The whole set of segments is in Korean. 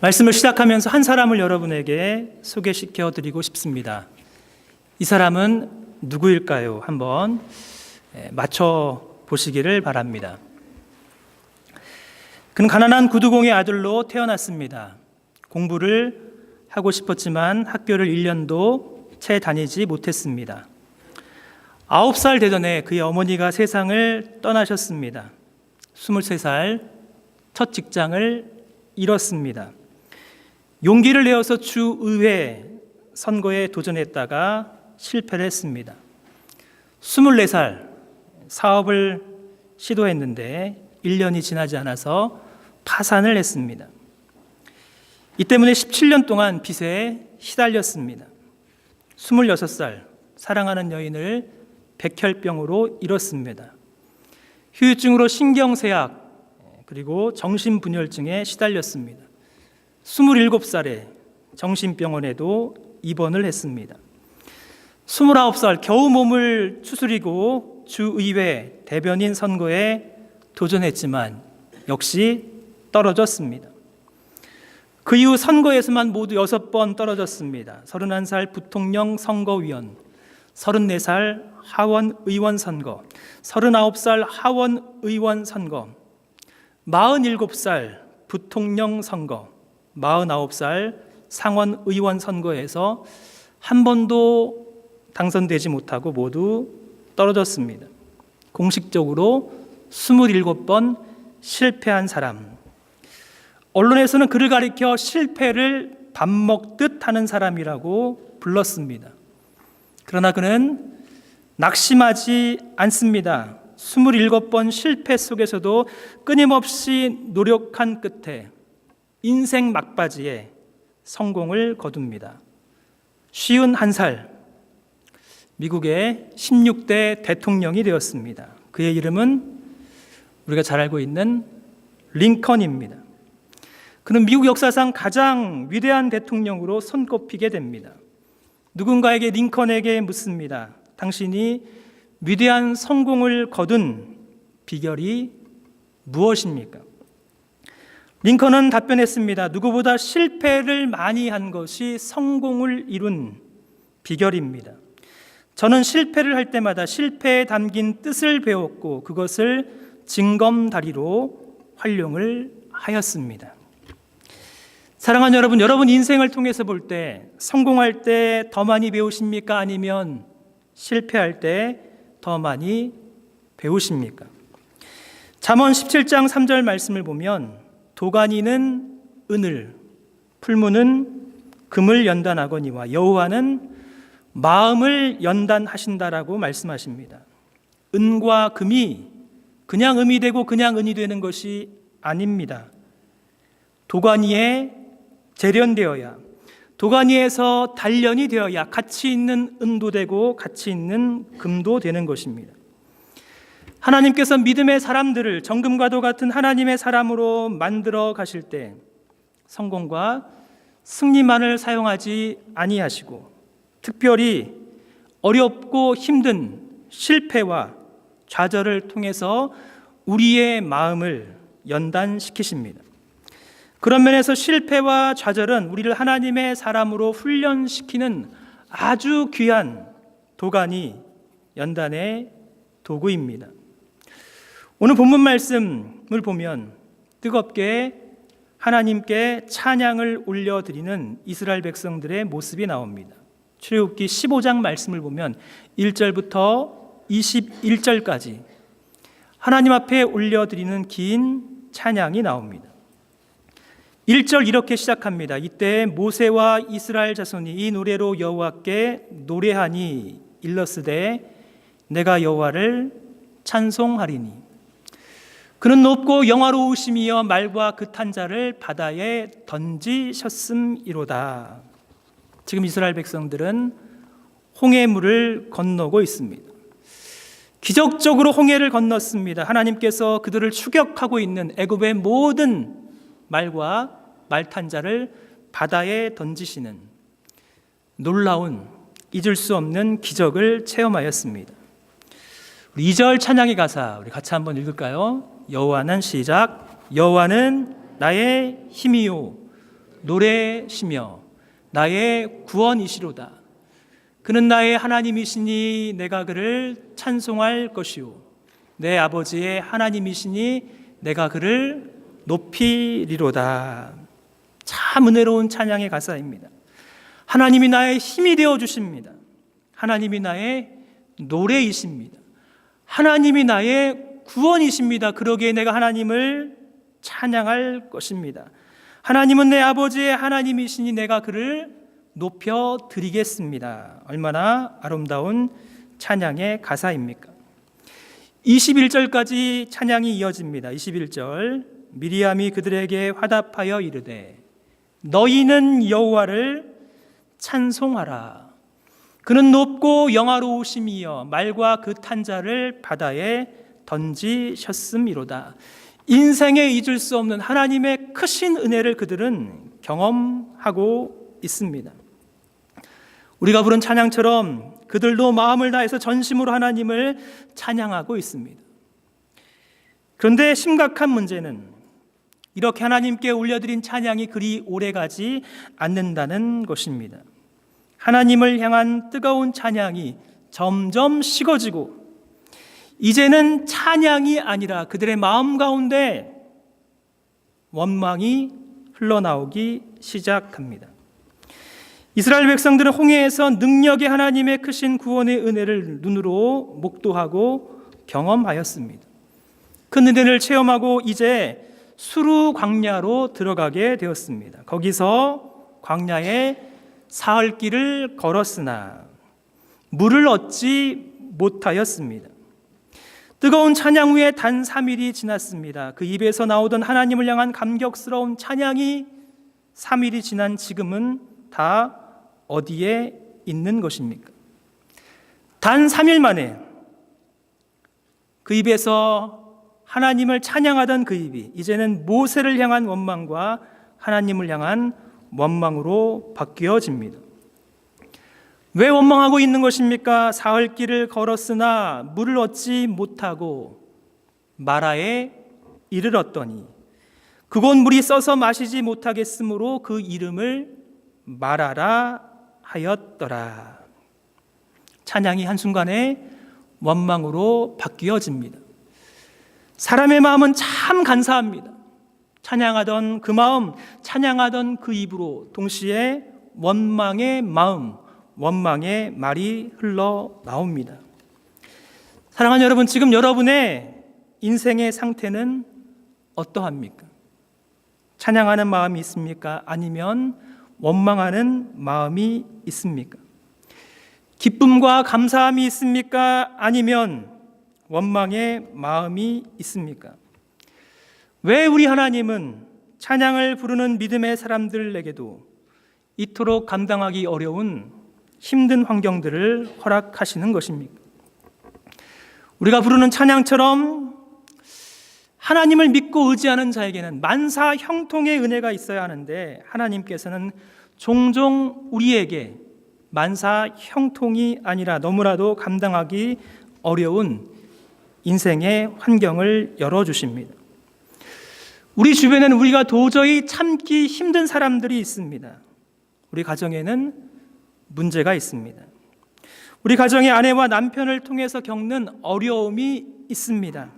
말씀을 시작하면서 한 사람을 여러분에게 소개시켜 드리고 싶습니다. 이 사람은 누구일까요? 한번 맞춰 보시기를 바랍니다. 그는 가난한 구두공의 아들로 태어났습니다. 공부를 하고 싶었지만 학교를 1년도 채 다니지 못했습니다. 9살 되던 해 그의 어머니가 세상을 떠나셨습니다. 23살 첫 직장을 잃었습니다. 용기를 내어서 주의회 선거에 도전했다가 실패를 했습니다. 24살 사업을 시도했는데 1년이 지나지 않아서 파산을 했습니다. 이 때문에 17년 동안 빚에 시달렸습니다. 26살 사랑하는 여인을 백혈병으로 잃었습니다. 후유증으로 신경쇠약 그리고 정신분열증에 시달렸습니다. 27살에 정신병원에도 입원을 했습니다. 29살 겨우 몸을 추스리고 주의회 대변인 선거에 도전했지만 역시 떨어졌습니다. 그 이후 선거에서만 모두 6번 떨어졌습니다. 31살 부통령 선거위원, 34살 하원의원 선거, 39살 하원의원 선거, 47살 부통령 선거, 49살 상원의원 선거에서 한 번도 당선되지 못하고 모두 떨어졌습니다. 공식적으로 27번 실패한 사람. 언론에서는 그를 가리켜 실패를 밥 먹듯 하는 사람이라고 불렀습니다. 그러나 그는 낙심하지 않습니다. 27번 실패 속에서도 끊임없이 노력한 끝에 인생 막바지에 성공을 거둡니다. 51살 미국의 16대 대통령이 되었습니다. 그의 이름은 우리가 잘 알고 있는 링컨입니다. 그는 미국 역사상 가장 위대한 대통령으로 손꼽히게 됩니다. 누군가에게 링컨에게 묻습니다. 당신이 위대한 성공을 거둔 비결이 무엇입니까? 링컨은 답변했습니다. 누구보다 실패를 많이 한 것이 성공을 이룬 비결입니다. 저는 실패를 할 때마다 실패에 담긴 뜻을 배웠고 그것을 징검다리로 활용을 하였습니다. 사랑하는 여러분, 여러분 인생을 통해서 볼 때 성공할 때 더 많이 배우십니까? 아니면 실패할 때 더 많이 배우십니까? 잠언 17장 3절 말씀을 보면 도가니는 은을, 풀무는 금을 연단하거니와 여호와는 마음을 연단하신다라고 말씀하십니다. 은과 금이 그냥 음이 되고 그냥 은이 되는 것이 아닙니다. 도가니에 재련되어야, 도가니에서 단련이 되어야 가치 있는 은도 되고 가치 있는 금도 되는 것입니다. 하나님께서 믿음의 사람들을 정금과도 같은 하나님의 사람으로 만들어 가실 때 성공과 승리만을 사용하지 아니하시고 특별히 어렵고 힘든 실패와 좌절을 통해서 우리의 마음을 연단시키십니다. 그런 면에서 실패와 좌절은 우리를 하나님의 사람으로 훈련시키는 아주 귀한 도가니 연단의 도구입니다. 오늘 본문 말씀을 보면 뜨겁게 하나님께 찬양을 올려드리는 이스라엘 백성들의 모습이 나옵니다. 출애굽기 15장 말씀을 보면 1절부터 21절까지 하나님 앞에 올려드리는 긴 찬양이 나옵니다. 1절 이렇게 시작합니다. 이때 모세와 이스라엘 자손이 이 노래로 여호와께 노래하니 일러스되 내가 여호와를 찬송하리니 그는 높고 영화로우심이여 말과 그 탄자를 바다에 던지셨음이로다. 지금 이스라엘 백성들은 홍해물을 건너고 있습니다. 기적적으로 홍해를 건넜습니다. 하나님께서 그들을 추격하고 있는 애굽의 모든 말과 말탄자를 바다에 던지시는 놀라운 잊을 수 없는 기적을 체험하였습니다. 우리 2절 찬양의 가사 우리 같이 한번 읽을까요? 여호와는 시작. 여호와는 나의 힘이요 노래시며 나의 구원이시로다. 그는 나의 하나님이시니 내가 그를 찬송할 것이요 내 아버지의 하나님이시니 내가 그를 높이리로다. 참 은혜로운 찬양의 가사입니다. 하나님이 나의 힘이 되어 주십니다. 하나님이 나의 노래이십니다. 하나님이 나의 구원이십니다. 그러기에 내가 하나님을 찬양할 것입니다. 하나님은 내 아버지의 하나님이시니 내가 그를 높여드리겠습니다. 얼마나 아름다운 찬양의 가사입니까? 21절까지 찬양이 이어집니다. 21절 미리암이 그들에게 화답하여 이르되 너희는 여호와를 찬송하라. 그는 높고 영화로우심이여 말과 그 탄자를 바다에 던지셨음이로다. 인생에 잊을 수 없는 하나님의 크신 은혜를 그들은 경험하고 있습니다. 우리가 부른 찬양처럼 그들도 마음을 다해서 전심으로 하나님을 찬양하고 있습니다. 그런데 심각한 문제는 이렇게 하나님께 올려드린 찬양이 그리 오래가지 않는다는 것입니다. 하나님을 향한 뜨거운 찬양이 점점 식어지고 이제는 찬양이 아니라 그들의 마음 가운데 원망이 흘러나오기 시작합니다. 이스라엘 백성들은 홍해에서 능력의 하나님의 크신 구원의 은혜를 눈으로 목도하고 경험하였습니다. 그 은혜를 체험하고 이제 수르 광야로 들어가게 되었습니다. 거기서 광야에 사흘 길을 걸었으나 물을 얻지 못하였습니다. 뜨거운 찬양 후에 단 3일이 지났습니다. 그 입에서 나오던 하나님을 향한 감격스러운 찬양이 3일이 지난 지금은 다 어디에 있는 것입니까? 단 3일 만에 그 입에서 하나님을 찬양하던 그 입이 이제는 모세를 향한 원망과 하나님을 향한 원망으로 바뀌어집니다. 왜 원망하고 있는 것입니까? 사흘 길을 걸었으나 물을 얻지 못하고 마라에 이르렀더니 그곳 물이 써서 마시지 못하겠으므로 그 이름을 마라라 하였더라. 찬양이 한순간에 원망으로 바뀌어집니다. 사람의 마음은 참 간사합니다. 찬양하던 그 마음, 찬양하던 그 입으로 동시에 원망의 마음, 원망의 말이 흘러나옵니다. 사랑하는 여러분, 지금 여러분의 인생의 상태는 어떠합니까? 찬양하는 마음이 있습니까? 아니면 원망하는 마음이 있습니까? 기쁨과 감사함이 있습니까? 아니면 원망의 마음이 있습니까? 왜 우리 하나님은 찬양을 부르는 믿음의 사람들에게도 이토록 감당하기 어려운 힘든 환경들을 허락하시는 것입니까? 우리가 부르는 찬양처럼 하나님을 믿고 의지하는 자에게는 만사 형통의 은혜가 있어야 하는데 하나님께서는 종종 우리에게 만사 형통이 아니라 너무나도 감당하기 어려운 인생의 환경을 열어주십니다. 우리 주변에는 우리가 도저히 참기 힘든 사람들이 있습니다. 우리 가정에는 문제가 있습니다. 우리 가정의 아내와 남편을 통해서 겪는 어려움이 있습니다.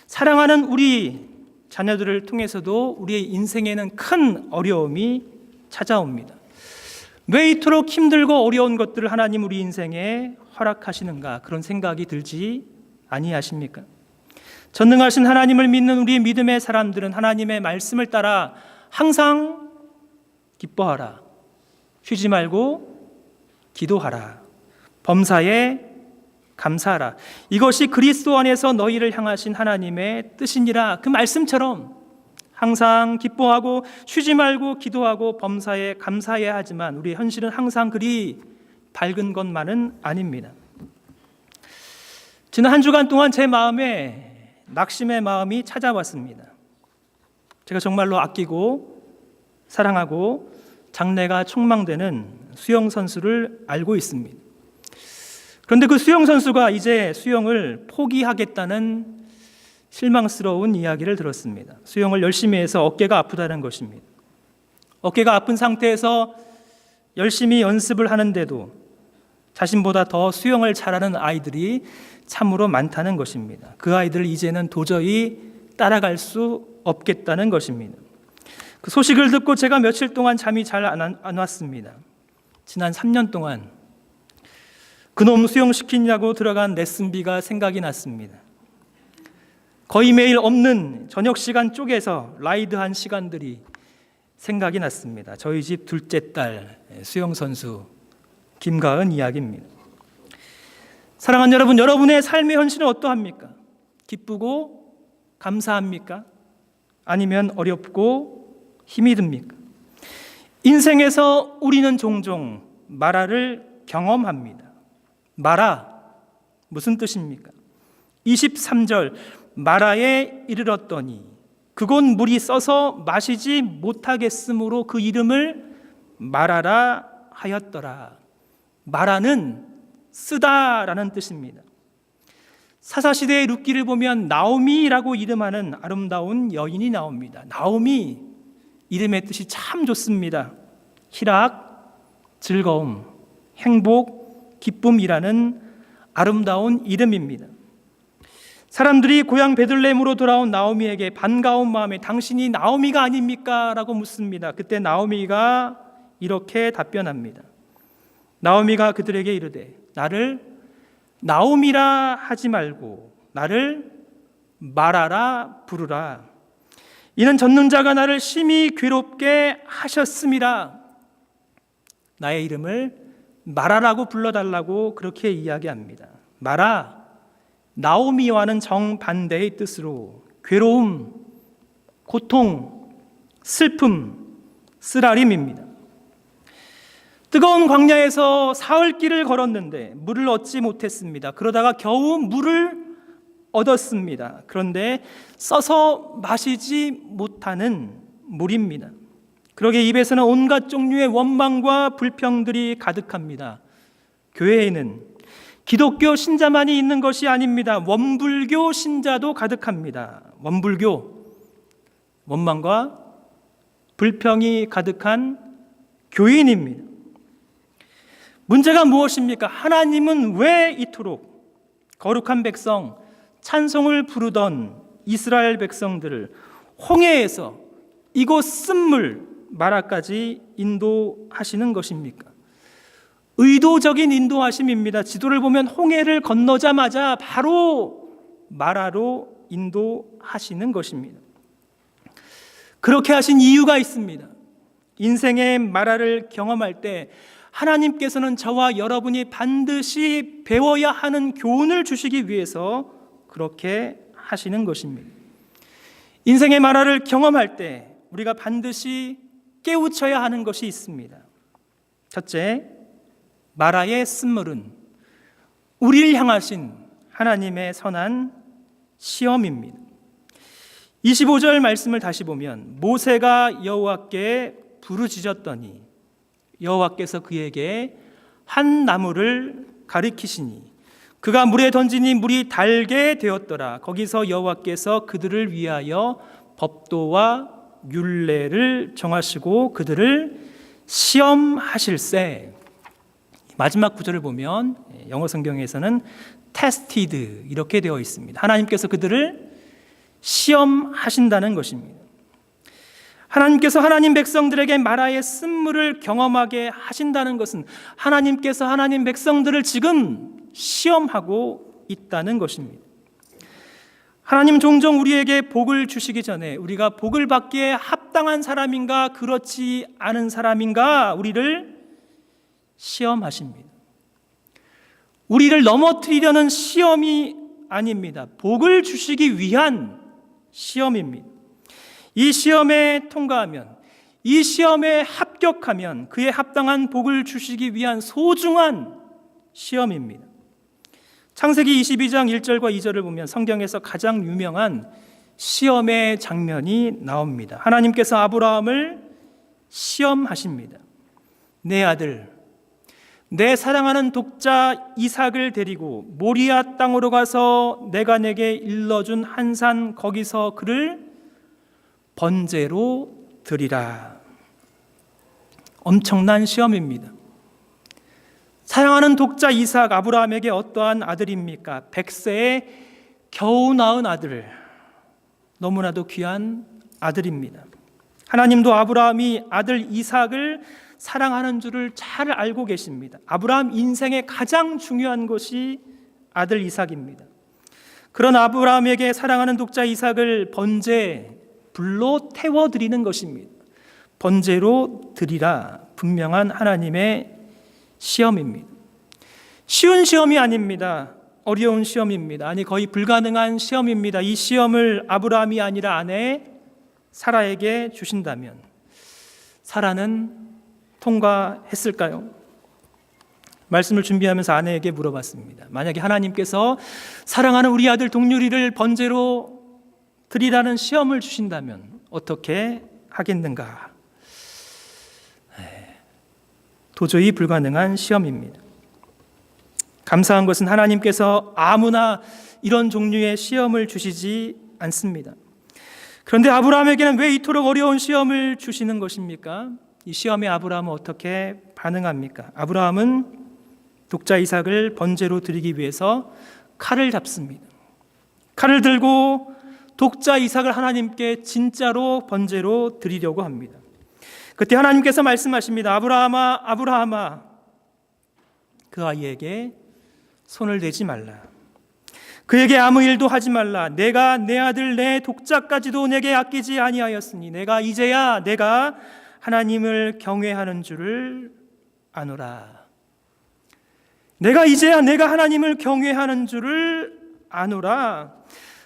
사랑하는 우리 자녀들을 통해서도 우리의 인생에는 큰 어려움이 찾아옵니다. 왜 이토록 힘들고 어려운 것들을 하나님 우리 인생에 허락하시는가, 그런 생각이 들지 아니하십니까? 전능하신 하나님을 믿는 우리 믿음의 사람들은 하나님의 말씀을 따라 항상 기뻐하라, 쉬지 말고 기도하라, 범사에 감사하라, 이것이 그리스도 안에서 너희를 향하신 하나님의 뜻이니라. 그 말씀처럼 항상 기뻐하고 쉬지 말고 기도하고 범사에 감사해야 하지만 우리의 현실은 항상 그리 밝은 것만은 아닙니다. 지난 한 주간 동안 제 마음에 낙심의 마음이 찾아왔습니다. 제가 정말로 아끼고 사랑하고 장래가 촉망되는 수영 선수를 알고 있습니다. 그런데 그 수영 선수가 이제 수영을 포기하겠다는 실망스러운 이야기를 들었습니다. 수영을 열심히 해서 어깨가 아프다는 것입니다. 어깨가 아픈 상태에서 열심히 연습을 하는데도 자신보다 더 수영을 잘하는 아이들이 참으로 많다는 것입니다. 그 아이들을 이제는 도저히 따라갈 수 없겠다는 것입니다. 그 소식을 듣고 제가 며칠 동안 잠이 잘 안 왔습니다. 지난 3년 동안 그놈 수영시키냐고 들어간 레슨비가 생각이 났습니다. 거의 매일 없는 저녁 시간 쪼개서 라이드한 시간들이 생각이 났습니다. 저희 집 둘째 딸 수영선수 김가은 이야기입니다. 사랑하는 여러분, 여러분의 삶의 현실은 어떠합니까? 기쁘고 감사합니까? 아니면 어렵고 힘이 듭니까? 인생에서 우리는 종종 마라를 경험합니다. 마라, 무슨 뜻입니까? 23절, 마라에 이르렀더니 그곳 물이 써서 마시지 못하겠으므로 그 이름을 마라라 하였더라. 마라는 쓰다라는 뜻입니다. 사사시대의 룻기를 보면 나오미라고 이름하는 아름다운 여인이 나옵니다. 나오미, 이름의 뜻이 참 좋습니다. 희락, 즐거움, 행복, 기쁨이라는 아름다운 이름입니다. 사람들이 고향 베들레헴으로 돌아온 나오미에게 반가운 마음에 당신이 나오미가 아닙니까? 라고 묻습니다. 그때 나오미가 이렇게 답변합니다. 나오미가 그들에게 이르되 나를 나오미라 하지 말고 나를 마라라 부르라. 이는 전능자가 나를 심히 괴롭게 하셨음이라. 나의 이름을 마라라고 불러달라고 그렇게 이야기합니다. 마라, 나오미와는 정반대의 뜻으로 괴로움, 고통, 슬픔, 쓰라림입니다. 뜨거운 광야에서 사흘길을 걸었는데 물을 얻지 못했습니다. 그러다가 겨우 물을 얻었습니다. 그런데 써서 마시지 못하는 물입니다. 그러게 입에서는 온갖 종류의 원망과 불평들이 가득합니다. 교회에는 기독교 신자만이 있는 것이 아닙니다. 원불교 신자도 가득합니다. 원불교, 원망과 불평이 가득한 교인입니다. 문제가 무엇입니까? 하나님은 왜 이토록 거룩한 백성, 찬송을 부르던 이스라엘 백성들을 홍해에서 이곳 쓴물 마라까지 인도하시는 것입니까? 의도적인 인도하심입니다. 지도를 보면 홍해를 건너자마자 바로 마라로 인도하시는 것입니다. 그렇게 하신 이유가 있습니다. 인생의 마라를 경험할 때 하나님께서는 저와 여러분이 반드시 배워야 하는 교훈을 주시기 위해서 그렇게 하시는 것입니다. 인생의 마라를 경험할 때 우리가 반드시 깨우쳐야 하는 것이 있습니다. 첫째, 마라의 쓴물은 우리를 향하신 하나님의 선한 시험입니다. 25절 말씀을 다시 보면 모세가 여호와께 부르짖었더니 여호와께서 그에게 한 나무를 가리키시니 그가 물에 던지니 물이 달게 되었더라. 거기서 여호와께서 그들을 위하여 법도와 율례를 정하시고 그들을 시험하실세. 마지막 구절을 보면 영어 성경에서는 tested 이렇게 되어 있습니다. 하나님께서 그들을 시험하신다는 것입니다. 하나님께서 하나님 백성들에게 마라의 쓴물을 경험하게 하신다는 것은 하나님께서 하나님 백성들을 지금 시험하고 있다는 것입니다. 하나님 종종 우리에게 복을 주시기 전에 우리가 복을 받기에 합당한 사람인가 그렇지 않은 사람인가 우리를 시험하십니다. 우리를 넘어뜨리려는 시험이 아닙니다. 복을 주시기 위한 시험입니다. 이 시험에 통과하면, 이 시험에 합격하면 그에 합당한 복을 주시기 위한 소중한 시험입니다. 창세기 22장 1절과 2절을 보면 성경에서 가장 유명한 시험의 장면이 나옵니다. 하나님께서 아브라함을 시험하십니다. 내 아들, 내 사랑하는 독자 이삭을 데리고 모리아 땅으로 가서 내가 내게 일러준 한 산 거기서 그를 번제로 드리라. 엄청난 시험입니다. 사랑하는 독자 이삭, 아브라함에게 어떠한 아들입니까? 100세에 겨우 낳은 아들, 너무나도 귀한 아들입니다. 하나님도 아브라함이 아들 이삭을 사랑하는 줄을 잘 알고 계십니다. 아브라함 인생의 가장 중요한 것이 아들 이삭입니다. 그런 아브라함에게 사랑하는 독자 이삭을 번제, 불로 태워드리는 것입니다. 번제로 드리라, 분명한 하나님의 시험입니다. 쉬운 시험이 아닙니다. 어려운 시험입니다. 아니, 거의 불가능한 시험입니다. 이 시험을 아브라함이 아니라 아내 사라에게 주신다면 사라는 통과했을까요? 말씀을 준비하면서 아내에게 물어봤습니다. 만약에 하나님께서 사랑하는 우리 아들 동률이를 번제로 드리라는 시험을 주신다면 어떻게 하겠는가? 도저히 불가능한 시험입니다. 감사한 것은 하나님께서 아무나 이런 종류의 시험을 주시지 않습니다. 그런데 아브라함에게는 왜 이토록 어려운 시험을 주시는 것입니까? 이 시험에 아브라함은 어떻게 반응합니까? 아브라함은 독자 이삭을 번제로 드리기 위해서 칼을 잡습니다. 칼을 들고 독자 이삭을 하나님께 진짜로 번제로 드리려고 합니다. 그때 하나님께서 말씀하십니다. 아브라함아, 아브라함아, 그 아이에게 손을 대지 말라. 그에게 아무 일도 하지 말라. 내가 내 아들 내 독자까지도 내게 아끼지 아니하였으니 내가 이제야 내가 하나님을 경외하는 줄을 아노라. 내가 이제야 내가 하나님을 경외하는 줄을 아노라.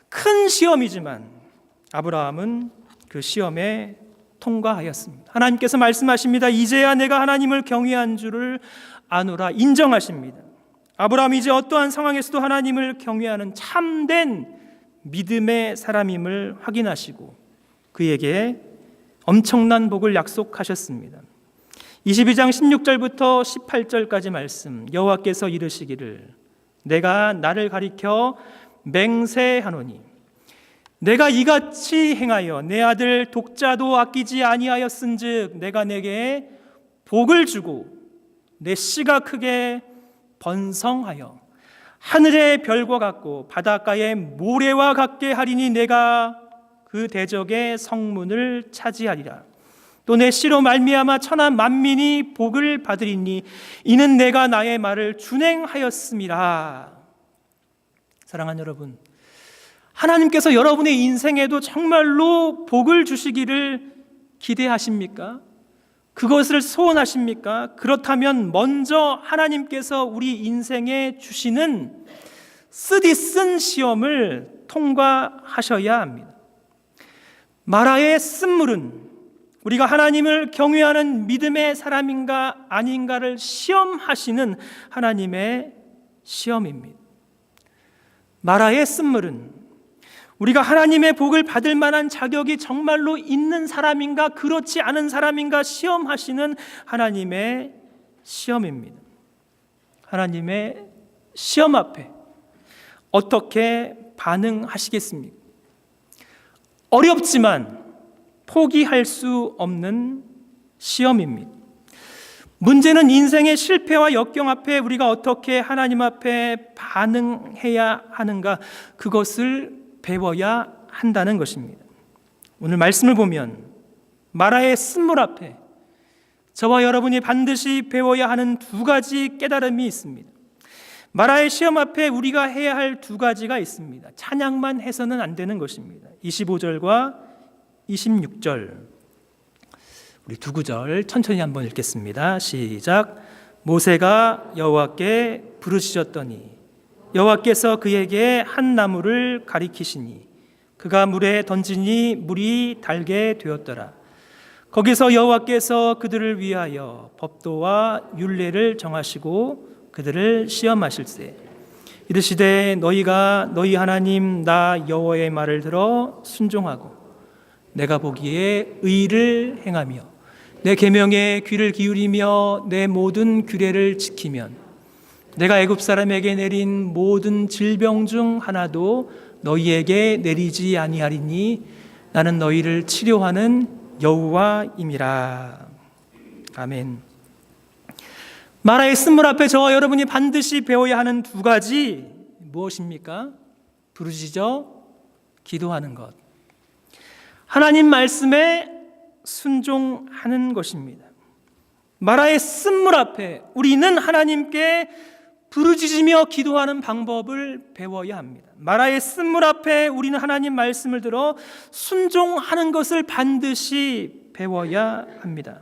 큰 시험이지만 아브라함은 그 시험에 통과하였습니다. 하나님께서 말씀하십니다. 이제야 내가 하나님을 경외한 줄을 아노라. 인정하십니다. 아브라함이 이제 어떠한 상황에서도 하나님을 경외하는 참된 믿음의 사람임을 확인하시고 그에게 엄청난 복을 약속하셨습니다. 22장 16절부터 18절까지 말씀, 여호와께서 이르시기를 내가 나를 가리켜 맹세하노니 내가 이같이 행하여 내 아들 독자도 아끼지 아니하였은즉 내가 내게 복을 주고 내 씨가 크게 번성하여 하늘의 별과 같고 바닷가의 모래와 같게 하리니 내가 그 대적의 성문을 차지하리라. 또 내 씨로 말미암아 천하 만민이 복을 받으리니 이는 내가 나의 말을 준행하였음이라. 사랑하는 여러분, 하나님께서 여러분의 인생에도 정말로 복을 주시기를 기대하십니까? 그것을 소원하십니까? 그렇다면 먼저 하나님께서 우리 인생에 주시는 쓰디쓴 시험을 통과하셔야 합니다. 마라의 쓴물은 우리가 하나님을 경외하는 믿음의 사람인가 아닌가를 시험하시는 하나님의 시험입니다. 마라의 쓴물은 우리가 하나님의 복을 받을 만한 자격이 정말로 있는 사람인가 그렇지 않은 사람인가 시험하시는 하나님의 시험입니다. 하나님의 시험 앞에 어떻게 반응하시겠습니까? 어렵지만 포기할 수 없는 시험입니다. 문제는 인생의 실패와 역경 앞에 우리가 어떻게 하나님 앞에 반응해야 하는가, 그것을 배워야 한다는 것입니다. 오늘 말씀을 보면 마라의 쓴물 앞에 저와 여러분이 반드시 배워야 하는 두 가지 깨달음이 있습니다. 마라의 시험 앞에 우리가 해야 할 두 가지가 있습니다. 찬양만 해서는 안 되는 것입니다. 25절과 26절, 우리 두 구절 천천히 한번 읽겠습니다. 시작. 모세가 여호와께 부르짖었더니 여호와께서 그에게 한 나무를 가리키시니 그가 물에 던지니 물이 달게 되었더라. 거기서 여호와께서 그들을 위하여 법도와 율례를 정하시고 그들을 시험하실세. 이르시되 너희가 너희 하나님 나 여호와의 말을 들어 순종하고 내가 보기에 의를 행하며 내 계명에 귀를 기울이며 내 모든 규례를 지키면 내가 애굽 사람에게 내린 모든 질병 중 하나도 너희에게 내리지 아니하리니 나는 너희를 치료하는 여호와임이라. 아멘. 마라의 쓴물 앞에 저와 여러분이 반드시 배워야 하는 두 가지 무엇입니까? 부르짖어 기도하는 것. 하나님 말씀에 순종하는 것입니다. 마라의 쓴물 앞에 우리는 하나님께 부르짖으며 기도하는 방법을 배워야 합니다. 마라의 쓴물 앞에 우리는 하나님 말씀을 들어 순종하는 것을 반드시 배워야 합니다.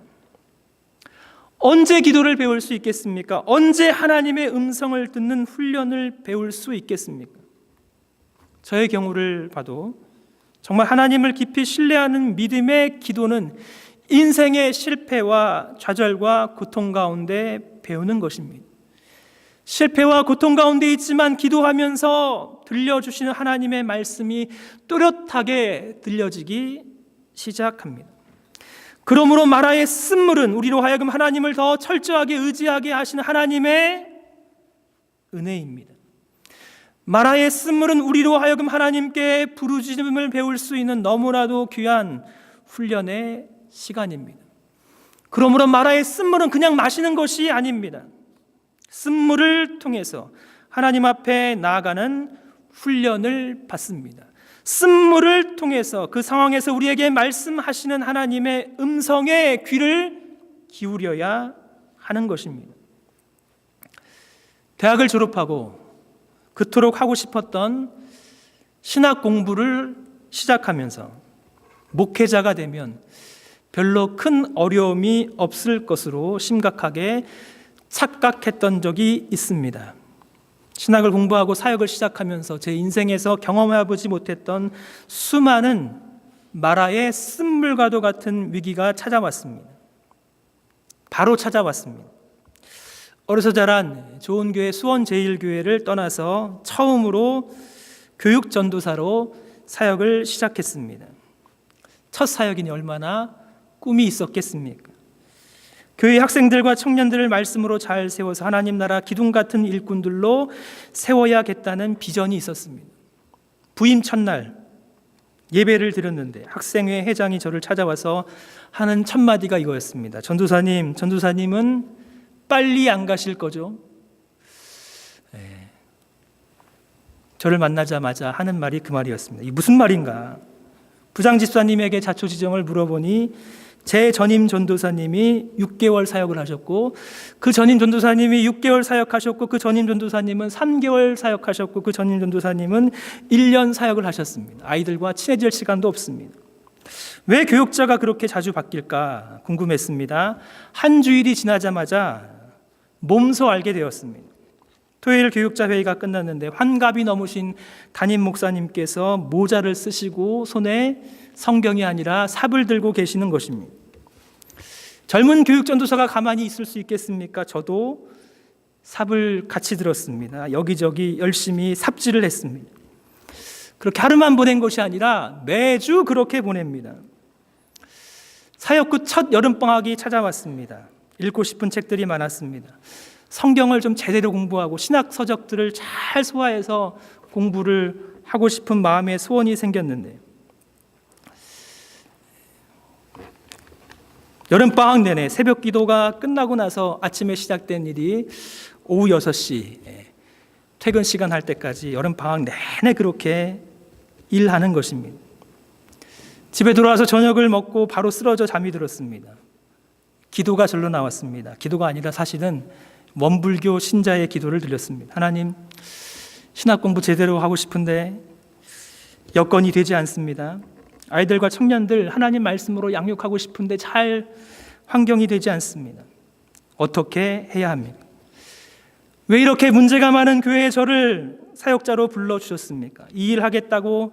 언제 기도를 배울 수 있겠습니까? 언제 하나님의 음성을 듣는 훈련을 배울 수 있겠습니까? 저의 경우를 봐도 정말 하나님을 깊이 신뢰하는 믿음의 기도는 인생의 실패와 좌절과 고통 가운데 배우는 것입니다. 실패와 고통 가운데 있지만 기도하면서 들려주시는 하나님의 말씀이 또렷하게 들려지기 시작합니다. 그러므로 마라의 쓴물은 우리로 하여금 하나님을 더 철저하게 의지하게 하시는 하나님의 은혜입니다. 마라의 쓴물은 우리로 하여금 하나님께 부르짖음을 배울 수 있는 너무나도 귀한 훈련의 시간입니다. 그러므로 마라의 쓴물은 그냥 마시는 것이 아닙니다. 쓴물을 통해서 하나님 앞에 나아가는 훈련을 받습니다. 쓴물을 통해서 그 상황에서 우리에게 말씀하시는 하나님의 음성에 귀를 기울여야 하는 것입니다. 대학을 졸업하고 그토록 하고 싶었던 신학 공부를 시작하면서 목회자가 되면 별로 큰 어려움이 없을 것으로 심각하게 착각했던 적이 있습니다. 신학을 공부하고 사역을 시작하면서 제 인생에서 경험해보지 못했던 수많은 마라의 쓴물과도 같은 위기가 찾아왔습니다. 바로 찾아왔습니다. 어려서 자란 좋은 교회 수원제일교회를 떠나서 처음으로 교육전도사로 사역을 시작했습니다. 첫 사역이니 얼마나 꿈이 있었겠습니까? 교회 학생들과 청년들을 말씀으로 잘 세워서 하나님 나라 기둥 같은 일꾼들로 세워야겠다는 비전이 있었습니다. 부임 첫날 예배를 드렸는데 학생회 회장이 저를 찾아와서 하는 첫 마디가 이거였습니다. 전도사님은 빨리 안 가실 거죠? 저를 만나자마자 하는 말이 그 말이었습니다. 이게 무슨 말인가? 부장집사님에게 자초지종을 물어보니 제 전임 전도사님이 6개월 사역을 하셨고 그 전임 전도사님이 6개월 사역하셨고 그 전임 전도사님은 3개월 사역하셨고 그 전임 전도사님은 1년 사역을 하셨습니다. 아이들과 친해질 시간도 없습니다. 왜 교육자가 그렇게 자주 바뀔까 궁금했습니다. 한 주일이 지나자마자 몸소 알게 되었습니다. 토요일 교육자 회의가 끝났는데 환갑이 넘으신 담임 목사님께서 모자를 쓰시고 손에 성경이 아니라 삽을 들고 계시는 것입니다. 젊은 교육전도사가 가만히 있을 수 있겠습니까? 저도 삽을 같이 들었습니다. 여기저기 열심히 삽질을 했습니다. 그렇게 하루만 보낸 것이 아니라 매주 그렇게 보냅니다. 사역 후 첫 여름방학이 찾아왔습니다. 읽고 싶은 책들이 많았습니다. 성경을 좀 제대로 공부하고 신학 서적들을 잘 소화해서 공부를 하고 싶은 마음의 소원이 생겼는데 여름방학 내내 새벽 기도가 끝나고 나서 아침에 시작된 일이 오후 6시 퇴근 시간 할 때까지 여름방학 내내 그렇게 일하는 것입니다. 집에 돌아와서 저녁을 먹고 바로 쓰러져 잠이 들었습니다. 기도가 절로 나왔습니다. 기도가 아니라 사실은 원불교 신자의 기도를 드렸습니다. 하나님, 신학 공부 제대로 하고 싶은데 여건이 되지 않습니다. 아이들과 청년들 하나님 말씀으로 양육하고 싶은데 잘 환경이 되지 않습니다. 어떻게 해야 합니까? 왜 이렇게 문제가 많은 교회에 저를 사역자로 불러주셨습니까? 이 일 하겠다고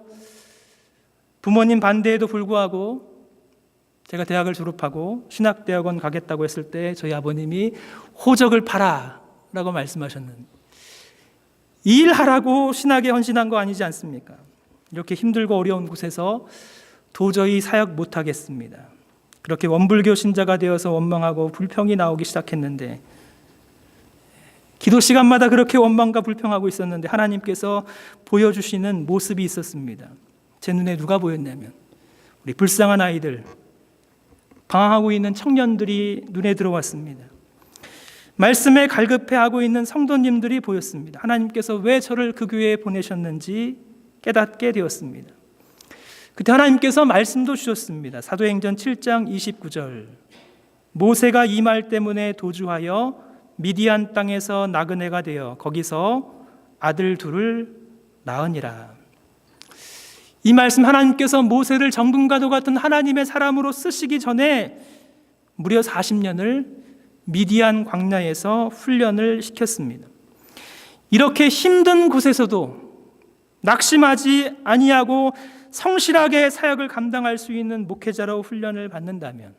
부모님 반대에도 불구하고 제가 대학을 졸업하고 신학대학원 가겠다고 했을 때 저희 아버님이 호적을 팔아 라고 말씀하셨는데 이 일 하라고 신학에 헌신한 거 아니지 않습니까? 이렇게 힘들고 어려운 곳에서 도저히 사역 못하겠습니다. 그렇게 원불교 신자가 되어서 원망하고 불평이 나오기 시작했는데 기도 시간마다 그렇게 원망과 불평하고 있었는데 하나님께서 보여주시는 모습이 있었습니다. 제 눈에 누가 보였냐면 우리 불쌍한 아이들 방황하고 있는 청년들이 눈에 들어왔습니다. 말씀에 갈급해하고 있는 성도님들이 보였습니다. 하나님께서 왜 저를 그 교회에 보내셨는지 깨닫게 되었습니다. 그때 하나님께서 말씀도 주셨습니다. 사도행전 7장 29절, 모세가 이 말 때문에 도주하여 미디안 땅에서 나그네가 되어 거기서 아들 둘을 낳으니라. 이 말씀, 하나님께서 모세를 정금과도 같은 하나님의 사람으로 쓰시기 전에 무려 40년을 미디안 광야에서 훈련을 시켰습니다. 이렇게 힘든 곳에서도 낙심하지 아니하고 성실하게 사역을 감당할 수 있는 목회자로 훈련을 받는다면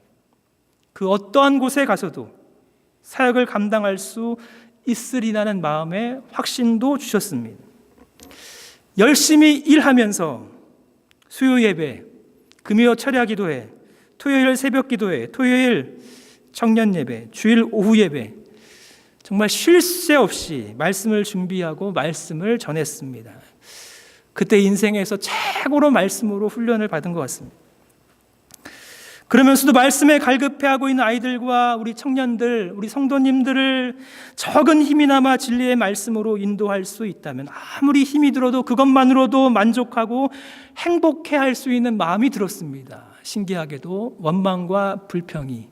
그 어떠한 곳에 가서도 사역을 감당할 수 있으리라는 마음의 확신도 주셨습니다. 열심히 일하면서 수요 예배, 금요 철야 기도회, 토요일 새벽 기도회, 토요일 청년 예배, 주일 오후 예배, 정말 쉴 새 없이 말씀을 준비하고 말씀을 전했습니다. 그때 인생에서 최고로 말씀으로 훈련을 받은 것 같습니다. 그러면서도 말씀에 갈급해하고 있는 아이들과 우리 청년들, 우리 성도님들을 적은 힘이나마 진리의 말씀으로 인도할 수 있다면 아무리 힘이 들어도 그것만으로도 만족하고 행복해할 수 있는 마음이 들었습니다. 신기하게도 원망과 불평이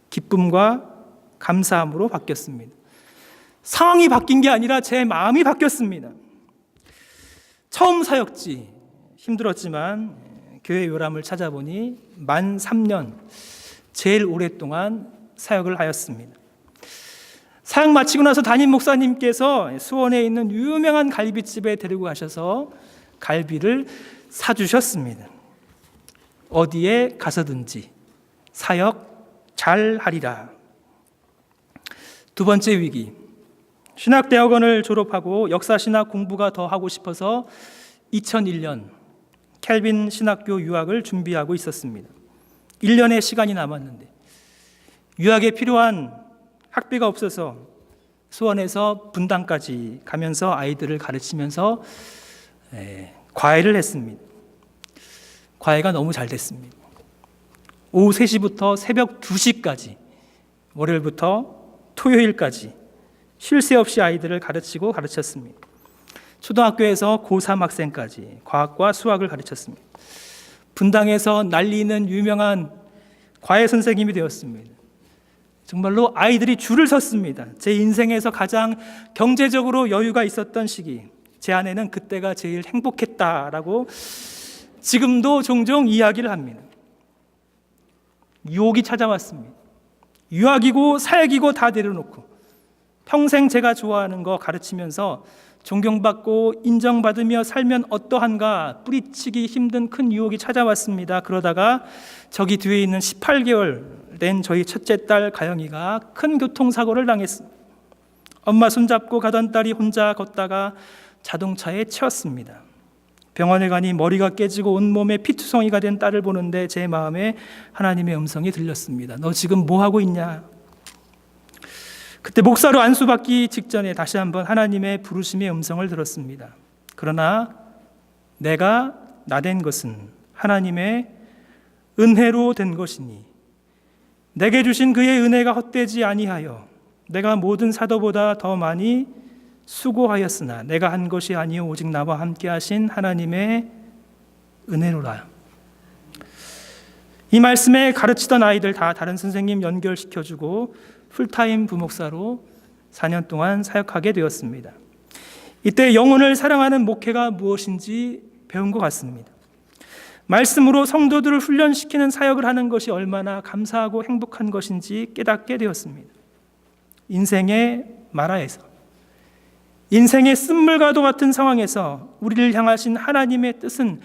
기쁨과 감사함으로 바뀌었습니다. 상황이 바뀐 게 아니라 제 마음이 바뀌었습니다. 처음 사역지 힘들었지만 교회 요람을 찾아보니 만 3년 제일 오랫동안 사역을 하였습니다. 사역 마치고 나서 담임 목사님께서 수원에 있는 유명한 갈비집에 데리고 가셔서 갈비를 사주셨습니다. 어디에 가서든지 사역 잘 하리라. 두 번째 위기, 신학대학원을 졸업하고 역사신학 공부가 더 하고 싶어서 2001년 켈빈 신학교 유학을 준비하고 있었습니다. 1년의 시간이 남았는데 유학에 필요한 학비가 없어서 수원에서 분당까지 가면서 아이들을 가르치면서 과외를 했습니다. 과외가 너무 잘 됐습니다. 오후 3시부터 새벽 2시까지 월요일부터 토요일까지 쉴 새 없이 아이들을 가르쳤습니다. 초등학교에서 고3 학생까지 과학과 수학을 가르쳤습니다. 분당에서 날리는 유명한 과외 선생님이 되었습니다. 정말로 아이들이 줄을 섰습니다. 제 인생에서 가장 경제적으로 여유가 있었던 시기, 제 아내는 그때가 제일 행복했다라고 지금도 종종 이야기를 합니다. 유혹이 찾아왔습니다. 유학이고 사역이고 다 내려놓고 평생 제가 좋아하는 거 가르치면서 존경받고 인정받으며 살면 어떠한가 뿌리치기 힘든 큰 유혹이 찾아왔습니다. 그러다가 저기 뒤에 있는 18개월 된 저희 첫째 딸 가영이가 큰 교통사고를 당했습니다. 엄마 손잡고 가던 딸이 혼자 걷다가 자동차에 치였습니다. 병원에 가니 머리가 깨지고 온몸에 피투성이가 된 딸을 보는데 제 마음에 하나님의 음성이 들렸습니다. 너 지금 뭐 하고 있냐? 그때 목사로 안수받기 직전에 다시 한번 하나님의 부르심의 음성을 들었습니다. 그러나 내가 나된 것은 하나님의 은혜로 된 것이니 내게 주신 그의 은혜가 헛되지 아니하여 내가 모든 사도보다 더 많이 수고하였으나 내가 한 것이 아니요 오직 나와 함께 하신 하나님의 은혜로라. 이 말씀에 가르치던 아이들 다 다른 선생님 연결시켜주고 풀타임 부목사로 4년 동안 사역하게 되었습니다. 이때 영혼을 사랑하는 목회가 무엇인지 배운 것 같습니다. 말씀으로 성도들을 훈련시키는 사역을 하는 것이 얼마나 감사하고 행복한 것인지 깨닫게 되었습니다. 인생의 마라에서, 인생의 쓴물과도 같은 상황에서 우리를 향하신 하나님의 뜻은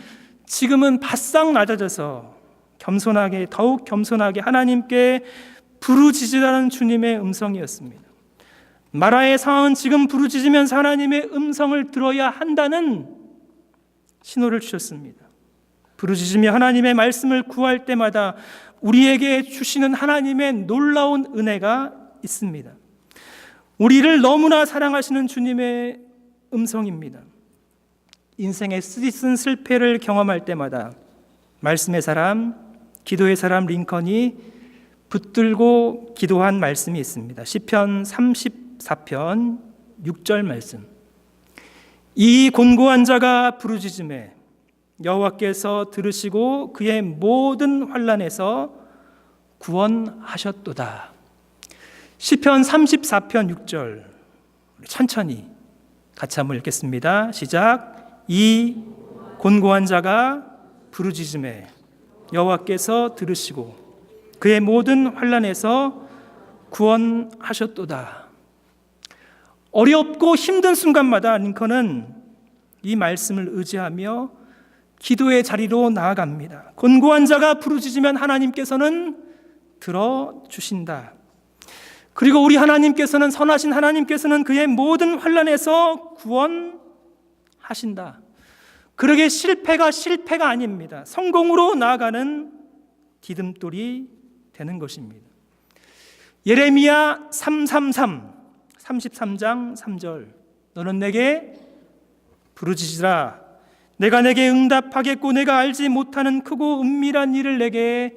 지금은 바싹 낮아져서 겸손하게, 더욱 겸손하게 하나님께 부르짖으라는 주님의 음성이었습니다. 마라의 상황은 지금 부르짖으면서 하나님의 음성을 들어야 한다는 신호를 주셨습니다. 부르짖으며 하나님의 말씀을 구할 때마다 우리에게 주시는 하나님의 놀라운 은혜가 있습니다. 우리를 너무나 사랑하시는 주님의 음성입니다. 인생의 쓰디쓴 실패를 경험할 때마다 말씀의 사람, 기도의 사람 링컨이 붙들고 기도한 말씀이 있습니다. 시편 34편 6절 말씀. 이 곤고한 자가 부르짖음에 여호와께서 들으시고 그의 모든 환난에서 구원하셨도다. 시편 34편 6절 천천히 같이 한번 읽겠습니다. 시작. 이 곤고한 자가 부르짖음에 여호와께서 들으시고 그의 모든 환난에서 구원하셨도다. 어렵고 힘든 순간마다 링컨은 이 말씀을 의지하며 기도의 자리로 나아갑니다. 곤고한 자가 부르짖으면 하나님께서는 들어주신다. 그리고 우리 하나님께서는, 선하신 하나님께서는 그의 모든 환난에서 구원하신다. 그러게 실패가 아닙니다. 성공으로 나아가는 디딤돌이 되는 것입니다. 예레미야 33장 3절. 너는 내게 부르짖으라. 내가 내게 응답하겠고 내가 알지 못하는 크고 은밀한 일을 내게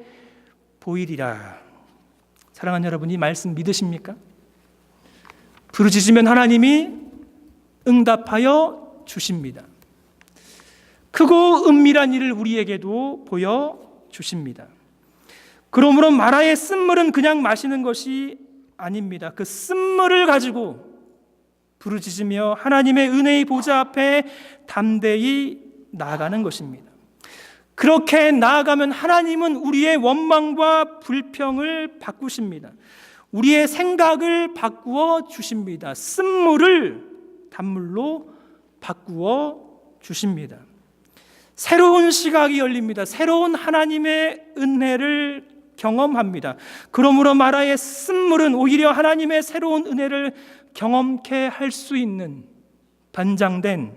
보이리라. 사랑하는 여러분, 이 말씀 믿으십니까? 부르짖으면 하나님이 응답하여 주십니다. 크고 은밀한 일을 우리에게도 보여주십니다. 그러므로 마라의 쓴물은 그냥 마시는 것이 아닙니다. 그 쓴물을 가지고 부르짖으며 하나님의 은혜의 보좌 앞에 담대히 나아가는 것입니다. 그렇게 나아가면 하나님은 우리의 원망과 불평을 바꾸십니다. 우리의 생각을 바꾸어 주십니다. 쓴물을 단물로 바꾸어 주십니다. 새로운 시각이 열립니다. 새로운 하나님의 은혜를 경험합니다. 그러므로 마라의 쓴물은 오히려 하나님의 새로운 은혜를 경험케 할 수 있는 단장된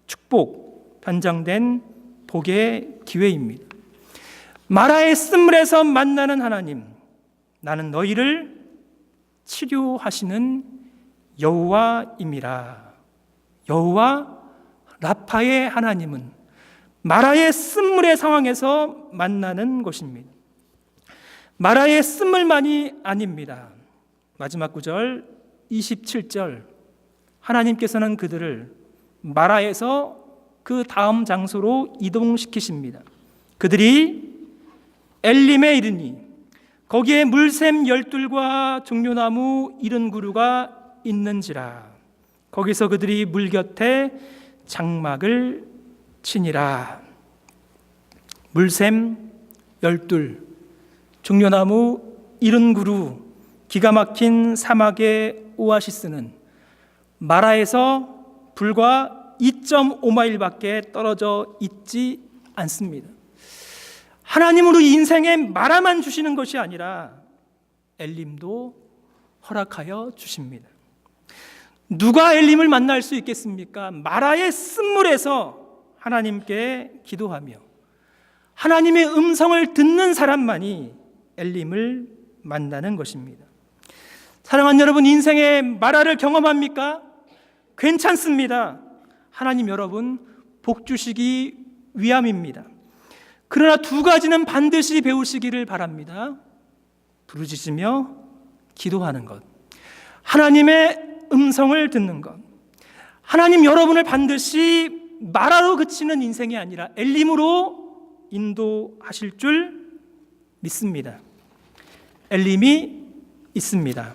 축복, 단장된 복의 기회입니다. 마라의 쓴물에서 만나는 하나님, 나는 너희를 치료하시는 여호와임이라. 여호와 라파의 하나님은 마라의 쓴물의 상황에서 만나는 것입니다. 마라의 쓴물만이 아닙니다. 마지막 구절 27절. 하나님께서는 그들을 마라에서 그 다음 장소로 이동시키십니다. 그들이 엘림에 이르니 거기에 물샘 12과 종려나무 70그루가 있는지라. 거기서 그들이 물 곁에 장막을 치니라. 물샘 12, 종려나무 70그루, 기가 막힌 사막의 오아시스는 마라에서 불과 2.5마일밖에 떨어져 있지 않습니다. 하나님은 우리 인생에 마라만 주시는 것이 아니라 엘림도 허락하여 주십니다. 누가 엘림을 만날 수 있겠습니까? 마라의 쓴물에서 하나님께 기도하며 하나님의 음성을 듣는 사람만이 엘림을 만나는 것입니다. 사랑하는 여러분, 인생의 마라를 경험합니까? 괜찮습니다. 하나님 여러분 복 주시기 위함입니다. 그러나 두 가지는 반드시 배우시기를 바랍니다. 부르짖으며 기도하는 것, 하나님의 음성을 듣는 것. 하나님 여러분을 반드시 마라로 그치는 인생이 아니라 엘림으로 인도하실 줄 믿습니다. 엘림이 있습니다.